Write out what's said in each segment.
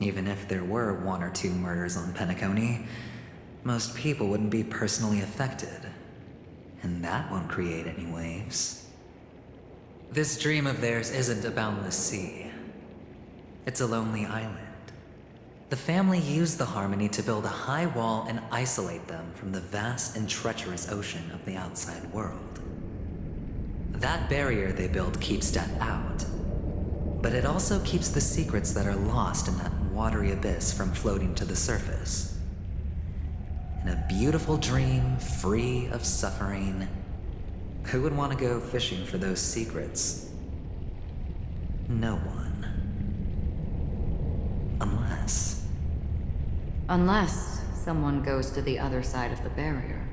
Even if there were one or two murders on Penacony, most people wouldn't be personally affected. And that won't create any waves. This dream of theirs isn't a boundless sea. It's a lonely island. The family used the Harmony to build a high wall and isolate them from the vast and treacherous ocean of the outside world. That barrier they built keeps death out, but it also keeps the secrets that are lost in that watery abyss from floating to the surface. In a beautiful dream, free of suffering, who would want to go fishing for those secrets? No one. Unless someone goes to the other side of the barrier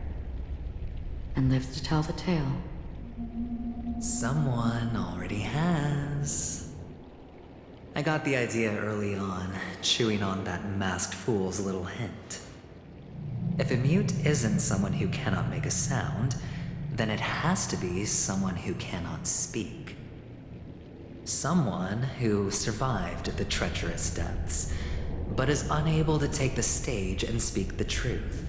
and lives to tell the tale. Someone already has. I got the idea early on, chewing on that masked fool's little hint. If a mute isn't someone who cannot make a sound, then it has to be someone who cannot speak. Someone who survived the treacherous depths, but is unable to take the stage and speak the truth.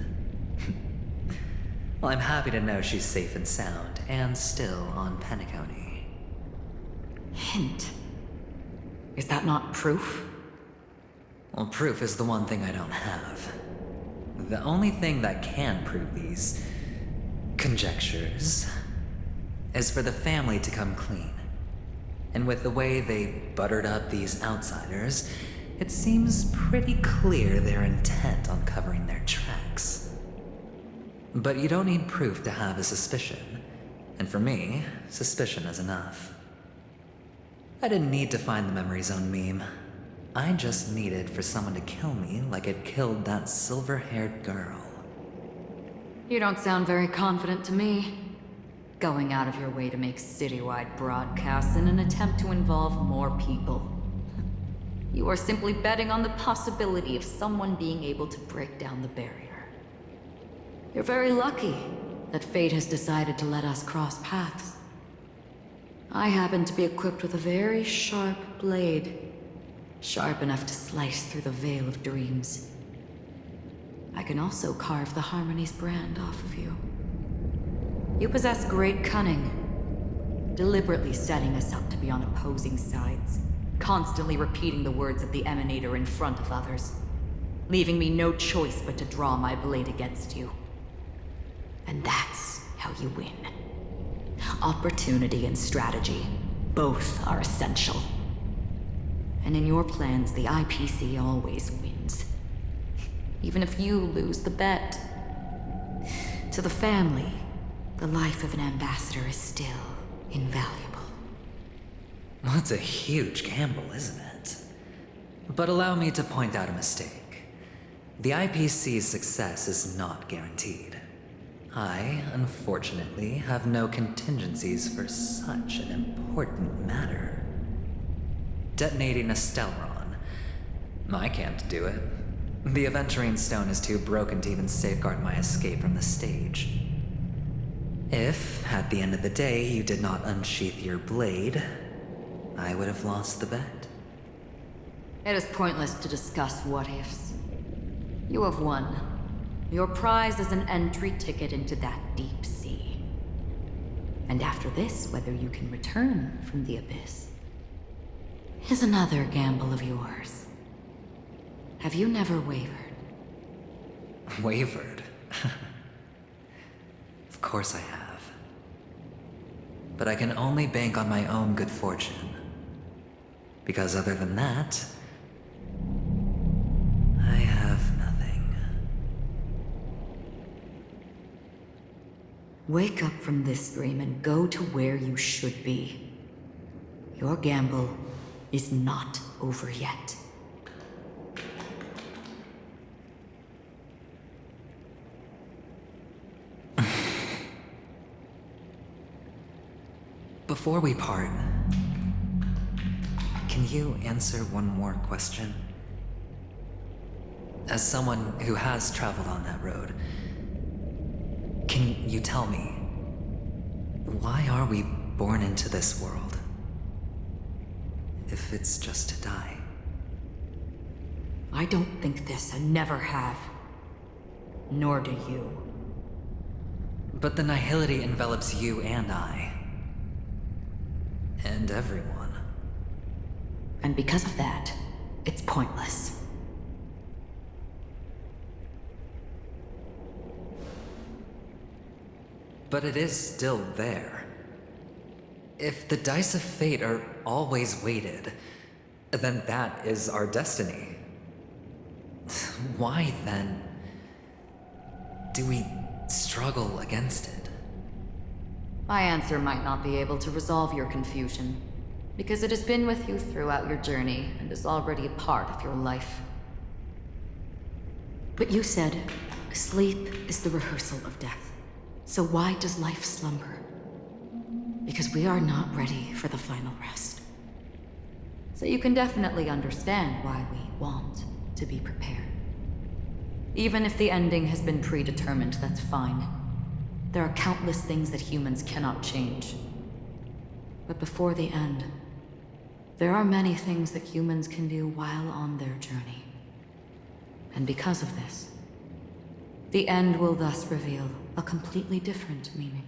Well, I'm happy to know she's safe and sound, and still on Penacony. Hint? Is that not proof? Well, proof is the one thing I don't have. The only thing that can prove these conjectures is for the family to come clean. And with the way they buttered up these outsiders, it seems pretty clear they're intent on covering their tracks. But you don't need proof to have a suspicion. And for me, suspicion is enough. I didn't need to find the memory zone meme. I just needed for someone to kill me like it killed that silver-haired girl. You don't sound very confident to me. Going out of your way to make citywide broadcasts in an attempt to involve more people. You are simply betting on the possibility of someone being able to break down the barrier. You're very lucky that fate has decided to let us cross paths. I happen to be equipped with a very sharp blade. Sharp enough to slice through the veil of dreams. I can also carve the Harmony's brand off of you. You possess great cunning, deliberately setting us up to be on opposing sides, constantly repeating the words of the Emanator in front of others, leaving me no choice but to draw my blade against you. And that's how you win. Opportunity and strategy, both are essential. And in your plans, the IPC always wins. Even if you lose the bet. To the family, the life of an ambassador is still invaluable. That's a huge gamble, isn't it? But allow me to point out a mistake. The IPC's success is not guaranteed. I, unfortunately, have no contingencies for such an important matter. Detonating a Stellaron. I can't do it. The Aventurine Stone is too broken to even safeguard my escape from the stage. If, at the end of the day, you did not unsheath your blade, I would have lost the bet. It is pointless to discuss what-ifs. You have won. Your prize is an entry ticket into that deep sea. And after this, whether you can return from the abyss is another gamble of yours. Have you never wavered? Wavered? Of course I have. But I can only bank on my own good fortune. Because other than that, I have nothing. Wake up from this dream and go to where you should be. Your gamble is not over yet. Before we part, can you answer one more question? As someone who has traveled on that road, can you tell me, why are we born into this world? If it's just to die. I don't think this and never have. Nor do you. But the nihility envelops you and I. And everyone. And because of that, it's pointless. But it is still there. If the dice of fate are always weighted, then that is our destiny. Why then do we struggle against it? My answer might not be able to resolve your confusion, because it has been with you throughout your journey and is already a part of your life. But you said, sleep is the rehearsal of death. So why does life slumber? Because we are not ready for the final rest. So you can definitely understand why we want to be prepared. Even if the ending has been predetermined, that's fine. There are countless things that humans cannot change. But before the end, there are many things that humans can do while on their journey. And because of this, the end will thus reveal a completely different meaning.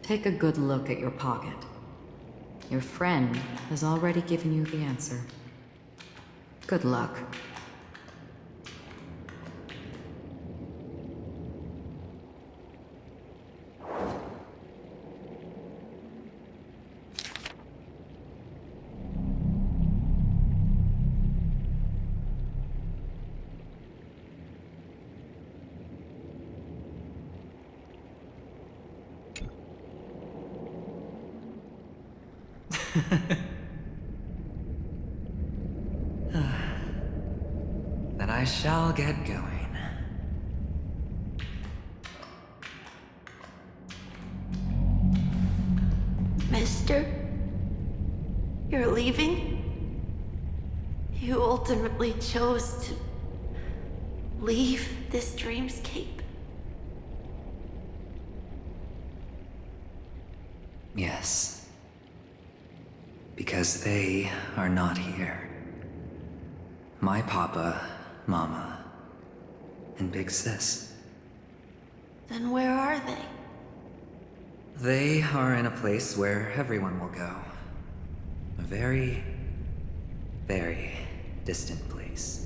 Take a good look at your pocket. Your friend has already given you the answer. Good luck. Then I shall get going. Mister? You're leaving? You ultimately chose to leave this dreamscape? Yes. Because they are not here. My papa, mama, and big sis. Then where are they? They are in a place where everyone will go. A very, very distant place.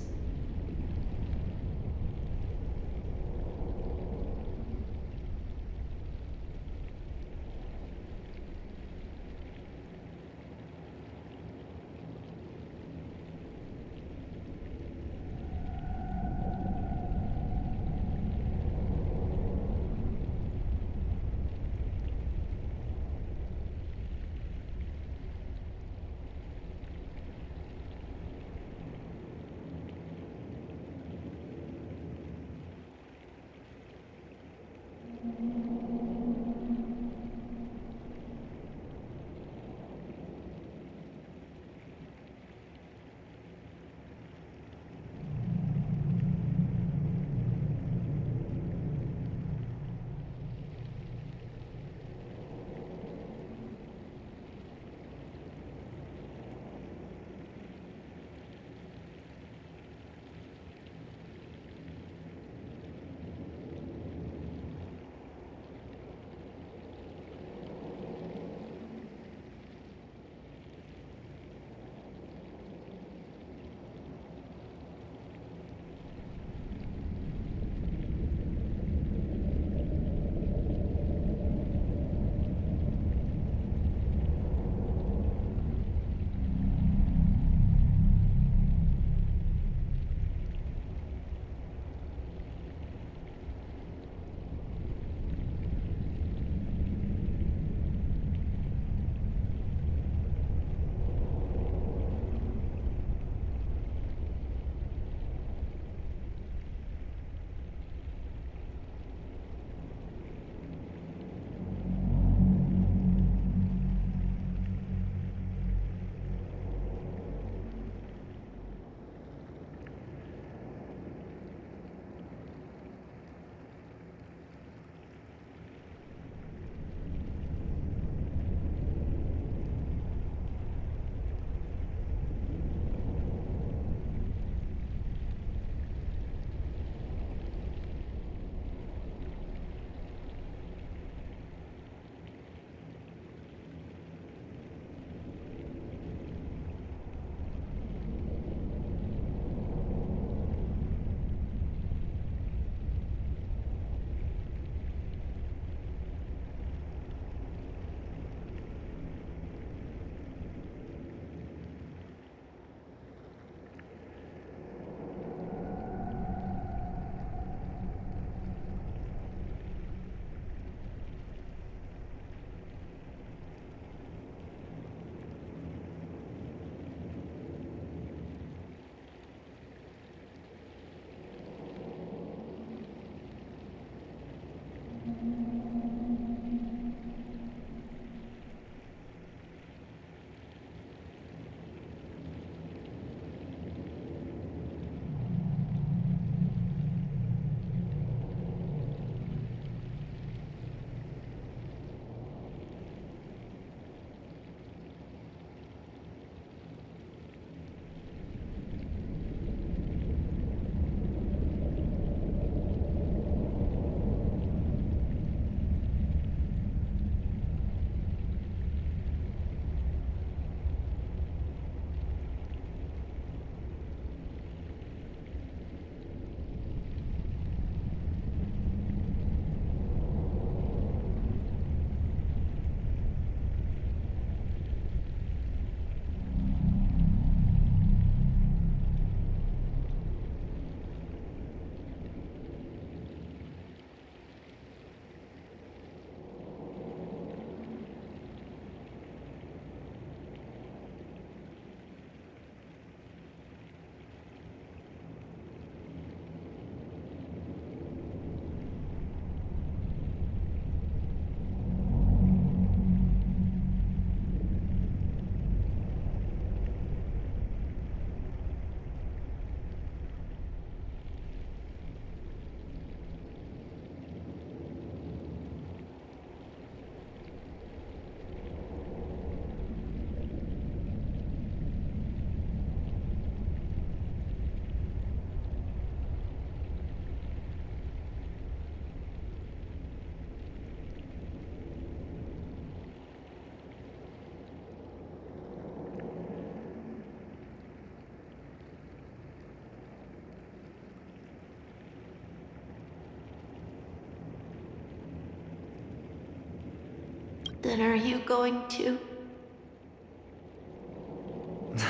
Then are you going to?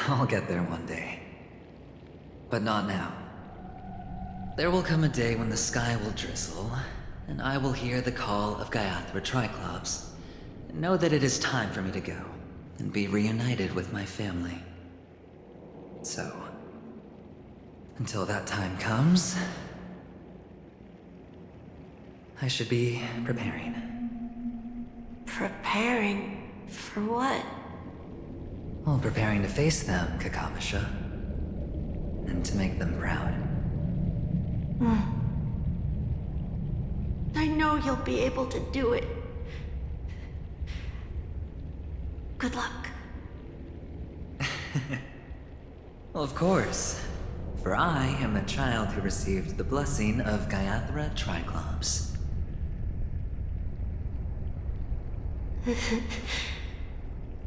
I'll get there one day. But not now. There will come a day when the sky will drizzle, and I will hear the call of Gaiathra Triclops, and know that it is time for me to go, and be reunited with my family. So, until that time comes, I should be preparing. Preparing for what? Well, preparing to face them, Kakavasha. And to make them proud. I know you'll be able to do it. Good luck. Well, of course. For I am the child who received the blessing of Gaiathra Triclops.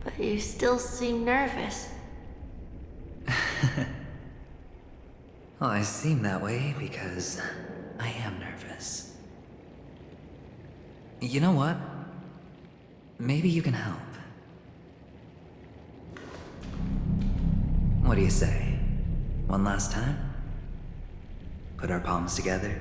But you still seem nervous. Well, I seem that way because I am nervous. You know what? Maybe you can help. What do you say? One last time? Put our palms together?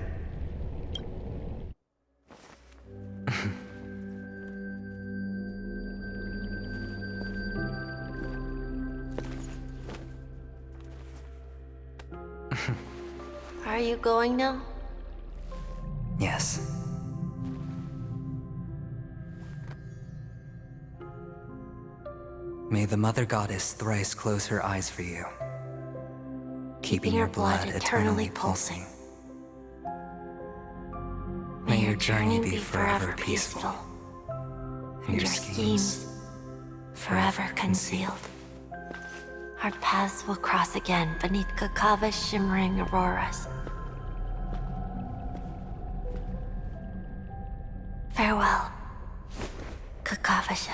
Are you going now? Yes. May the Mother Goddess thrice close her eyes for you, keeping your blood eternally pulsing. May your journey be forever peaceful, and your schemes forever concealed. Our paths will cross again beneath Kakava's shimmering auroras. Farewell, Kakavasha.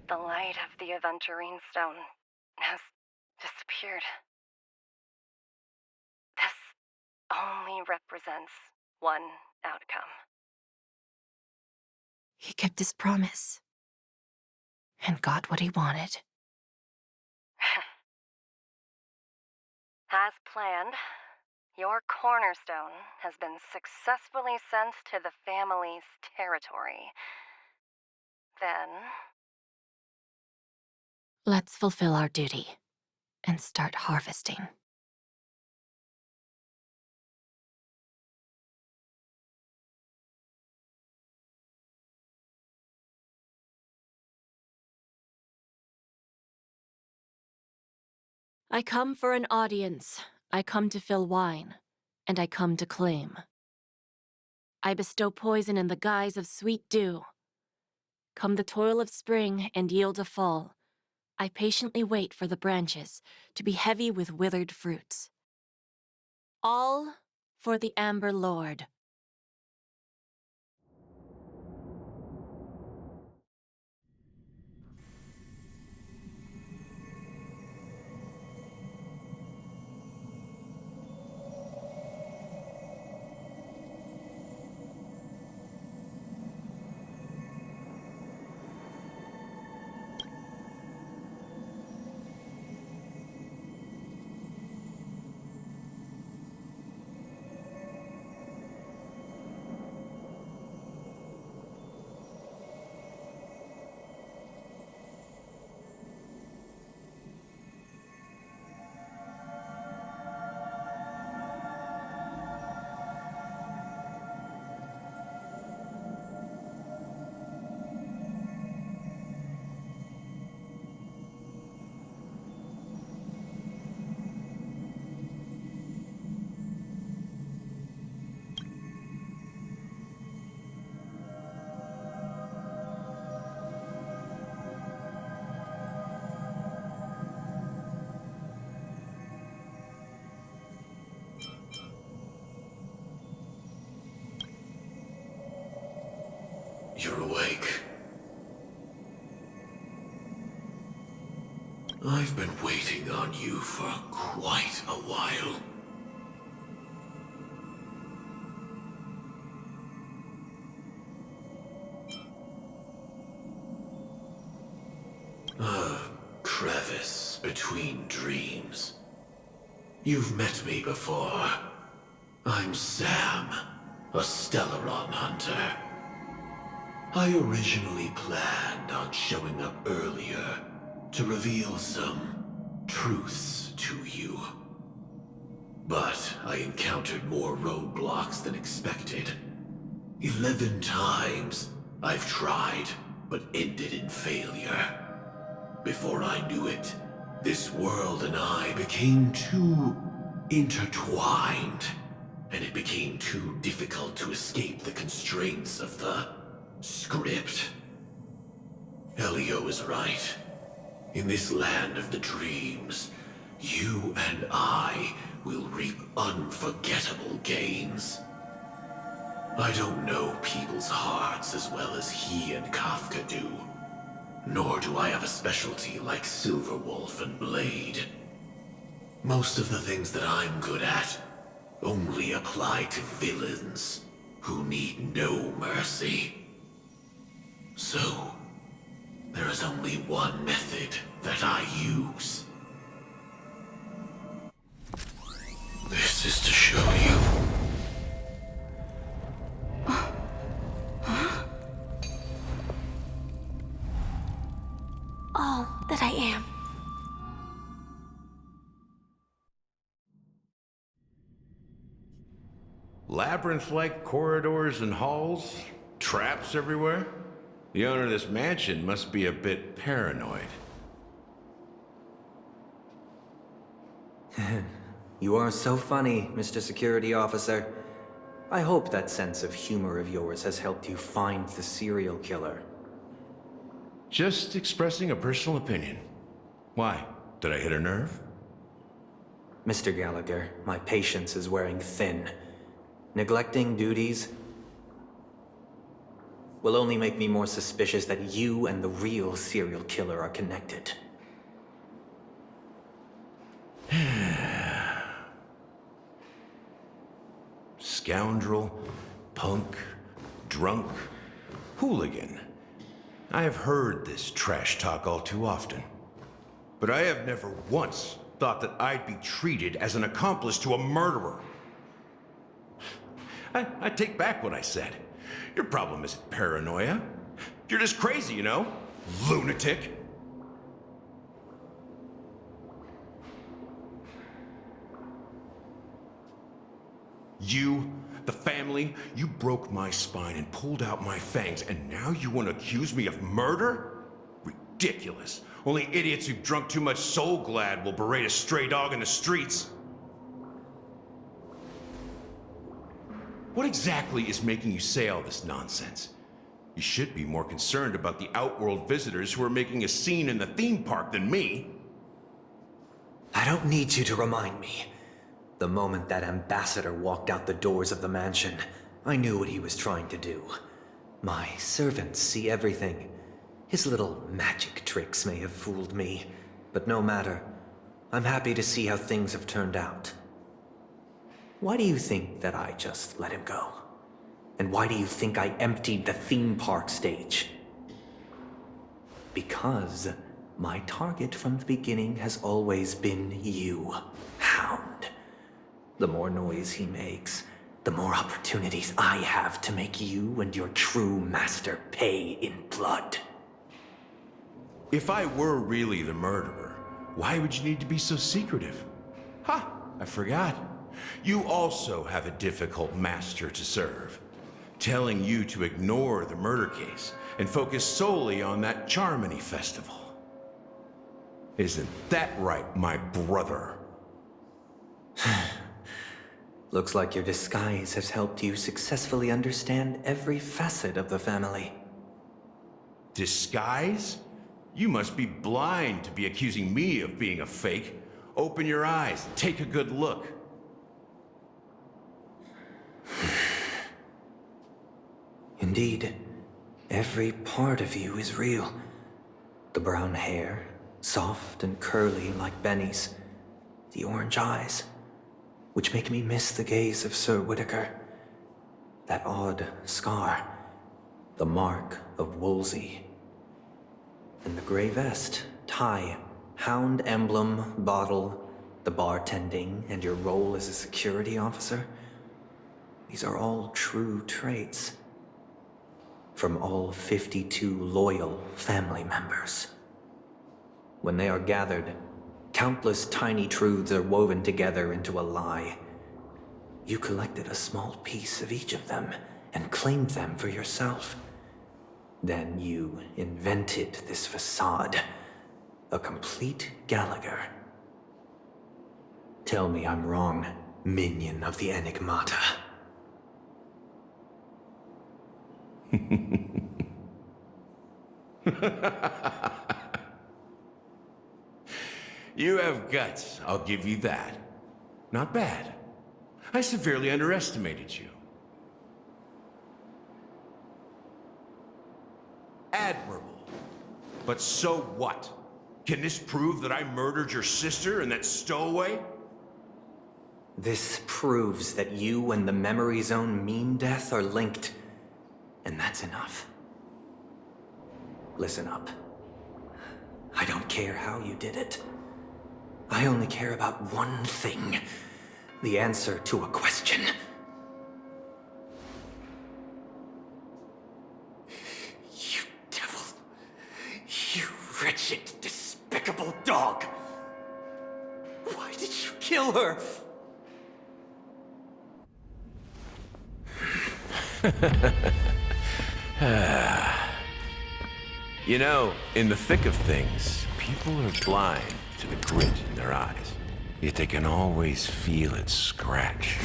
The light of the Aventurine Stone has disappeared. This only represents one outcome. He kept his promise and got what he wanted. As planned, your cornerstone has been successfully sent to the family's territory. Then, Let's fulfill our duty and start harvesting. I come for an audience. I come to fill wine, and I come to claim. I bestow poison in the guise of sweet dew. Come the toil of spring and yield a fall. I patiently wait for the branches to be heavy with withered fruits. All for the Amber Lord. you're awake. I've been waiting on you for quite a while. A crevice between dreams. You've met me before. I'm Sam, a Stellaron hunter. I originally planned on showing up earlier to reveal some truths to you. But I encountered more roadblocks than expected. 11 times I've tried, but ended in failure. Before I knew it, this world and I became too intertwined, and it became too difficult to escape the constraints of the script. Elio is right. In this land of the dreams, you and I will reap unforgettable gains. I don't know people's hearts as well as he and Kafka do. Nor do I have a specialty like Silverwolf and Blade. Most of the things that I'm good at only apply to villains who need no mercy. So, there is only one method that I use. This is to show you. All that I am. Labyrinth-like corridors and halls? Traps everywhere? The owner of this mansion must be a bit paranoid. You are so funny, Mr. Security Officer. I hope that sense of humor of yours has helped you find the serial killer. Just expressing a personal opinion. Why? Did I hit a nerve? Mr. Gallagher, my patience is wearing thin. Neglecting duties will only make me more suspicious that you and the real serial killer are connected. Scoundrel, punk, drunk, hooligan. I have heard this trash talk all too often. But I have never once thought that I'd be treated as an accomplice to a murderer. I take back what I said. Your problem isn't paranoia. You're just crazy, you know? Lunatic. You, the family, you broke my spine and pulled out my fangs, and now you want to accuse me of murder? Ridiculous. Only idiots who've drunk too much Soul Glad will berate a stray dog in the streets. What exactly is making you say all this nonsense? You should be more concerned about the Outworld visitors who are making a scene in the theme park than me. I don't need you to remind me. The moment that ambassador walked out the doors of the mansion, I knew what he was trying to do. My servants see everything. His little magic tricks may have fooled me, but no matter. I'm happy to see how things have turned out. Why do you think that I just let him go? And why do you think I emptied the theme park stage? Because my target from the beginning has always been you, Hound. The more noise he makes, the more opportunities I have to make you and your true master pay in blood. If I were really the murderer, why would you need to be so secretive? Ha! I forgot. You also have a difficult master to serve, telling you to ignore the murder case and focus solely on that Charmony festival. Isn't that right, my brother? Looks like your disguise has helped you successfully understand every facet of the family. Disguise? You must be blind to be accusing me of being a fake. Open your eyes, take a good look. Indeed, Every part of you is real. The brown hair, soft and curly like Benny's. The orange eyes, which make me miss the gaze of Sir Whitaker. That odd scar, the mark of Wolsey. And the gray vest, tie, hound emblem, bottle, the bartending, and your role as a security officer. These are all true traits. From all 52 loyal family members. When they are gathered, countless tiny truths are woven together into a lie. You collected a small piece of each of them and claimed them for yourself. Then you invented this facade, a complete Gallagher. Tell me I'm wrong, minion of the Enigmata. You have guts, I'll give you that. Not bad. I severely underestimated you. Admirable. But so what? Can this prove that I murdered your sister and that stowaway? This proves that you and the Memory Zone meme death are linked. And that's enough. Listen up. I don't care how you did it. I only care about one thing. The answer to a question. You devil. You wretched, despicable dog. Why did you kill her? You know, in the thick of things, people are blind to the grit in their eyes. Yet they can always feel it scratch.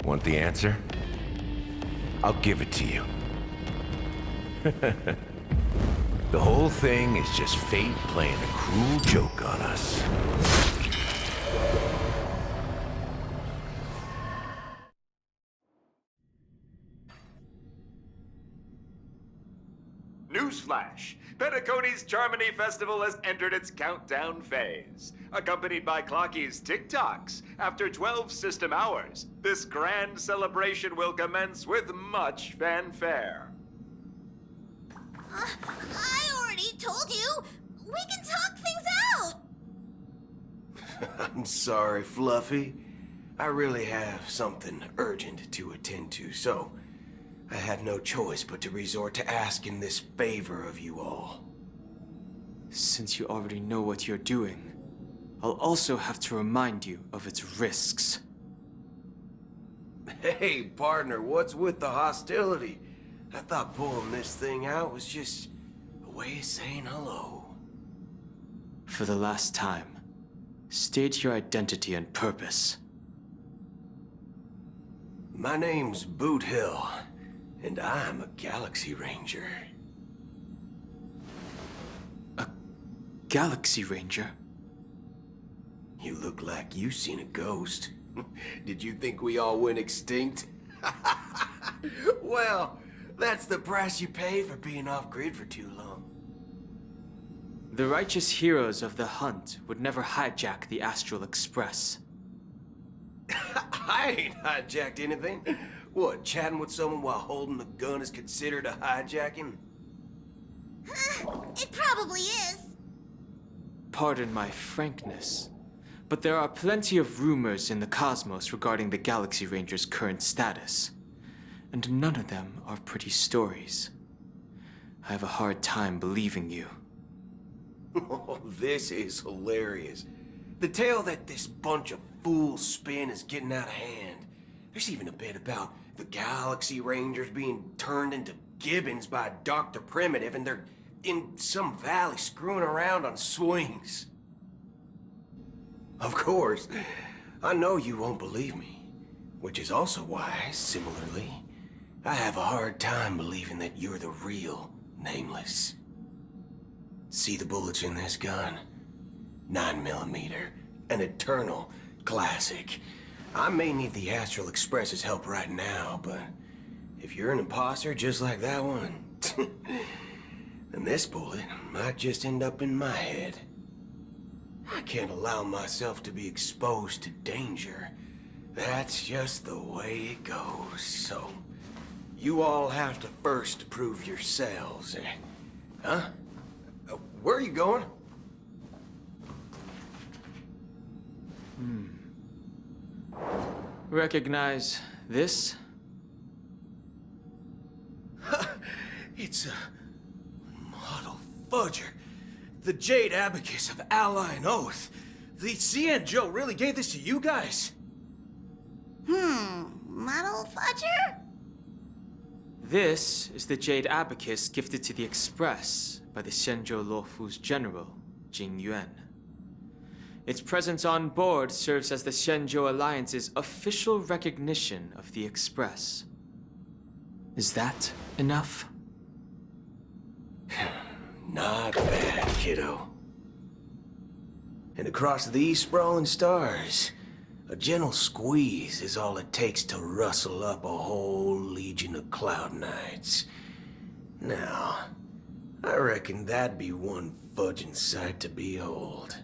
Want the answer? I'll give it to you. The whole thing is just fate playing a cruel joke on us. Newsflash! Penacony's Charmony Festival has entered its countdown phase. Accompanied by Clocky's TikToks, after 12 system hours, this grand celebration will commence with much fanfare. I already told you! We can talk things out! I'm sorry, Fluffy. I really have something urgent to attend to, so I had no choice but to resort to asking this favor of you all. Since you already know what you're doing, I'll also have to remind you of its risks. Hey, partner, what's with the hostility? I thought pulling this thing out was just a way of saying hello. For the last time, state your identity and purpose. My name's Boot Hill, and I'm a Galaxy Ranger. A Galaxy Ranger? You look like you seen a ghost. Did you think we all went extinct? Well, that's the price you pay for being off-grid for too long. The righteous heroes of the hunt would never hijack the Astral Express. I ain't hijacked anything. What, chatting with someone while holding the gun is considered a hijacking? It probably is. Pardon my frankness, but there are plenty of rumors in the cosmos regarding the Galaxy Ranger's current status, and none of them are pretty stories. I have a hard time believing you. Oh, this is hilarious. The tale that this bunch of fools spin is getting out of hand. There's even a bit about the Galaxy Rangers being turned into gibbons by Dr. Primitive, and they're in some valley screwing around on swings. Of course, I know you won't believe me, which is also why, similarly, I have a hard time believing that you're the real Nameless. See the bullets in this gun? 9mm, an eternal classic. I may need the Astral Express's help right now, but if you're an imposter just like that one, And this bullet might just end up in my head. I can't allow myself to be exposed to danger. That's just the way it goes, so... You all have to first prove yourselves, Huh? Where are you going? Recognize this? It's a model fudger. The Jade Abacus of Ally and Oath. The Cienjo really gave this to you guys? Model fudger? This is the Jade Abacus gifted to the Express by the Shenzhou Luofu's general, Jing Yuan. Its presence on board serves as the Shenzhou Alliance's official recognition of the Express. Is that enough? Not bad, kiddo. And across these sprawling stars, a gentle squeeze is all it takes to rustle up a whole legion of Cloud Knights. Now, I reckon that'd be one fudging sight to behold.